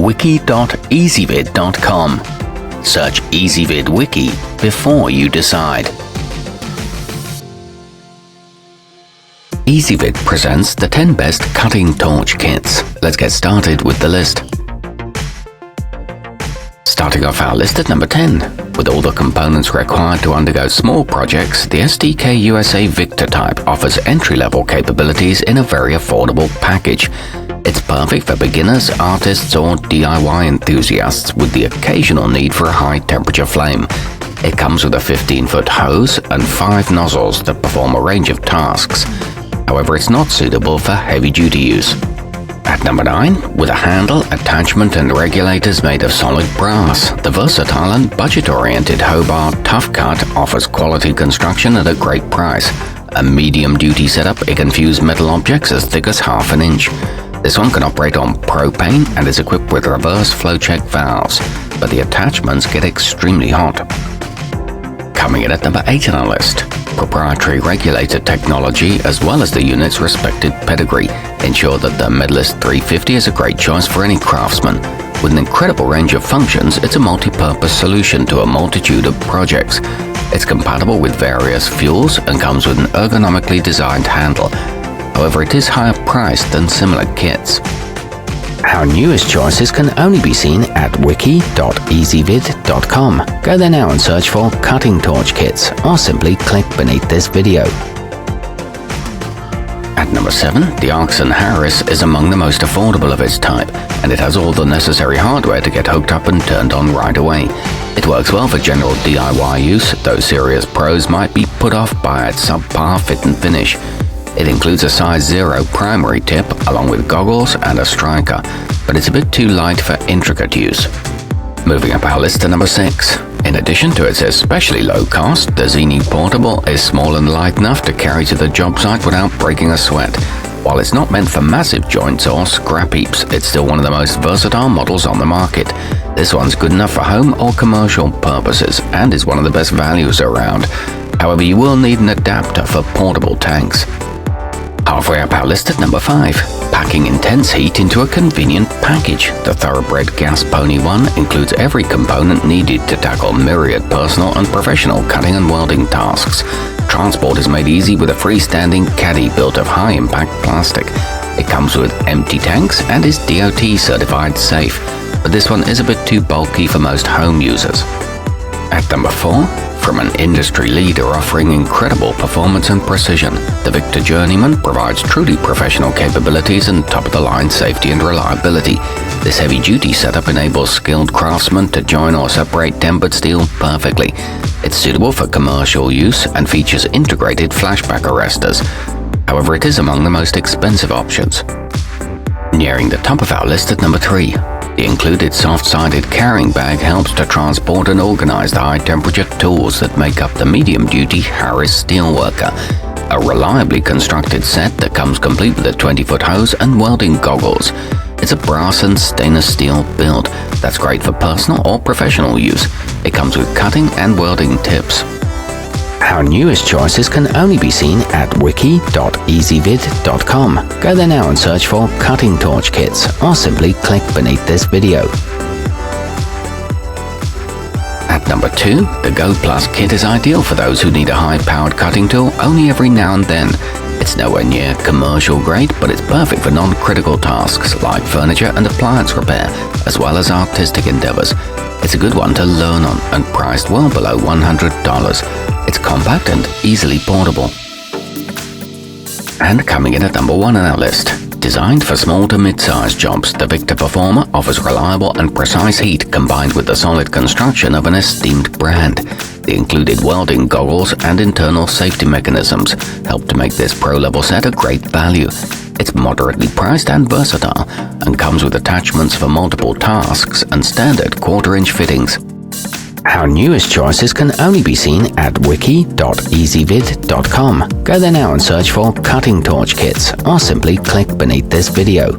wiki.ezvid.com. Search Ezvid Wiki before you decide. Ezvid presents the 10 best cutting torch kits. Let's get started with the list. Starting off our list at number 10. With all the components required to undergo small projects, the stkusa Victor type offers entry-level capabilities in a very affordable package. It's perfect for beginners, artists, or DIY enthusiasts with the occasional need for a high-temperature flame. It comes with a 15-foot hose and 5 nozzles that perform a range of tasks. However, it's not suitable for heavy-duty use. At number 9, with a handle, attachment and regulators made of solid brass, the versatile and budget-oriented Hobart toughcut offers quality construction at a great price. A medium-duty setup, it can fuse metal objects as thick as half an inch. This one can operate on propane and is equipped with reverse flow check valves, but the attachments get extremely hot. Coming in at number 8 on our list, proprietary regulator technology as well as the unit's respected pedigree ensure that the Medalist 350 is a great choice for any craftsman. With an incredible range of functions, it's a multi-purpose solution to a multitude of projects. It's compatible with various fuels and comes with an ergonomically designed handle. However, it is higher priced than similar kits. Our newest choices can only be seen at wiki.ezvid.com. Go there now and search for cutting torch kits, or simply click beneath this video. At number 7, the Arksen Harris is among the most affordable of its type, and it has all the necessary hardware to get hooked up and turned on right away. It works well for general DIY use, though serious pros might be put off by its subpar fit and finish. It includes a size 0 primary tip along with goggles and a striker, but it's a bit too light for intricate use. Moving up our list to number 6. In addition to its especially low cost, the Zeny Portable is small and light enough to carry to the job site without breaking a sweat. While it's not meant for massive joints or scrap heaps, it's still one of the most versatile models on the market. This one's good enough for home or commercial purposes and is one of the best values around. However, you will need an adapter for portable tanks. Halfway up our list at number 5, packing intense heat into a convenient package. The Thoroughbred Gas Pony 1 includes every component needed to tackle myriad personal and professional cutting and welding tasks. Transport is made easy with a freestanding caddy built of high-impact plastic. It comes with empty tanks and is DOT certified safe, but this one is a bit too bulky for most home users. At number 4, from an industry leader offering incredible performance and precision, the Victor Journeyman provides truly professional capabilities and top-of-the-line safety and reliability. This heavy-duty setup enables skilled craftsmen to join or separate tempered steel perfectly. It's suitable for commercial use and features integrated flashback arresters. However, it is among the most expensive options. Nearing the top of our list at number 3. The included soft-sided carrying bag helps to transport and organize the high-temperature tools that make up the medium-duty Harris Steelworker. A reliably constructed set that comes complete with a 20-foot hose and welding goggles. It's a brass and stainless steel build that's great for personal or professional use. It comes with cutting and welding tips. Our newest choices can only be seen at wiki.ezvid.com. Go there now and search for cutting torch kits, or simply click beneath this video. At number 2, the goplus kit is ideal for those who need a high-powered cutting tool only every now and then. It's nowhere near commercial grade, but it's perfect for non-critical tasks like furniture and appliance repair, as well as artistic endeavors. It's a good one to learn on and priced well below $100. It's compact and easily portable. And coming in at number 1 on our list, designed for small to mid-sized jobs, the Victor Performer offers reliable and precise heat combined with the solid construction of an esteemed brand. The included welding goggles and internal safety mechanisms help to make this pro-level set a great value. It's moderately priced and versatile, and comes with attachments for multiple tasks and standard 1/4-inch fittings. Our newest choices can only be seen at wiki.ezvid.com. Go there now and search for cutting torch kits, or simply click beneath this video.